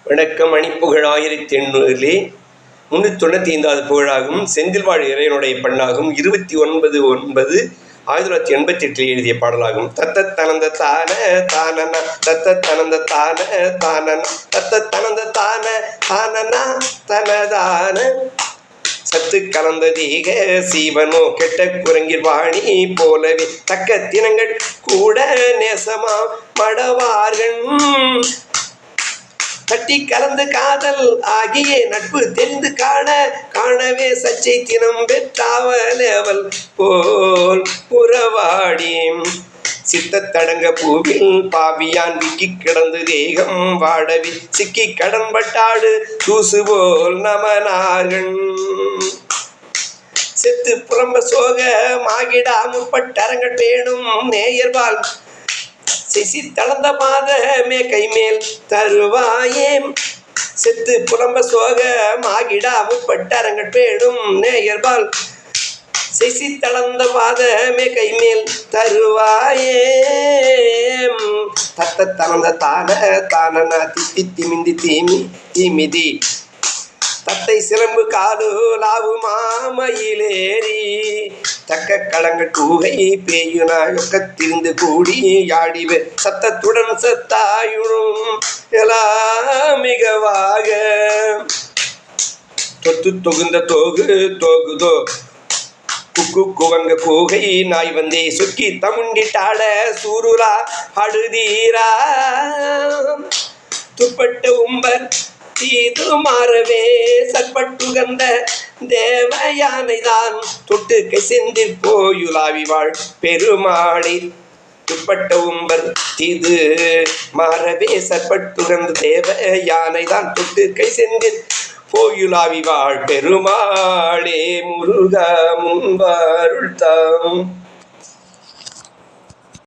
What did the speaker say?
வணக்கம். மணிப்புகழ் 1800 395வது புகழாகும். செந்தில்வாழ் இறைவனுடைய பண்ணாகும். 29/9/1988 எழுதிய பாடலாகும். தத்த தனந்த தான தானன தத்த தனந்த தான தானன தத்த தனந்த தான தானனா தனதான சத்து கலந்த தீக சீவனோ கெட்ட குரங்கில் வாணி போலவே தக்க தினங்கள் கூட நேசமா மடவார்கள் தட்டி கலந்து காதல் ஆகிய நட்பு தெரிந்து காணவே சச்சை தினம் பெற்றாவல் போல் புறவாடி சித்தத்தடங்க பூவில் பாவியான் விக்கி கிடந்து தேகம் வாடவி சிக்கி கடன்பட்டாடு தூசு போல் நமனார்கள் செத்து புறம்ப சோக மாகிடா முற்பட்டரங்கள் பேணும் நேயர்வால் சிசி தளர்ந்த மாத கைமேல் தருவாயே செத்து புலம்ப சோக மாகிடா முற்பட்டரங்கள் பேடும் நேயர்பால் சிசி தளர்ந்த மாத கைமேல் தருவாயே தத்த தளர்ந்த தான தானனா தித்தி திமிந்தி தீமிதி தத்தை சிலம்பு காலு லாவு மாமையிலேறி தக்க களங்கள் கூகை பேயுனாயொக்கத்திருந்து கூடி யாடிவ சத்தத்துடன் சத்தாயுழும் எல்லாம் மிகவாக தொத்து தொகுந்த தோகுதோ குக்கு குவங்க கூகை நாய் வந்தே சுக்கி தமுண்டிட்டாட சூருலா அடுதீரா துப்பட்ட உம்பர் தீது மாறவே சற்பட்டுகந்த தேவயானைதான் தொட்டு கைசெந்தில் போயுலாவி வாழ் பெருமாளை துப்பட்ட உம்பர் தீது மாறவே சற்பட்டுகந்த தேவ யானைதான் தொட்டு கைசெந்தில் போயுலாவி வாழ் பெருமாளே முருகா முன்பாருள் தாம்.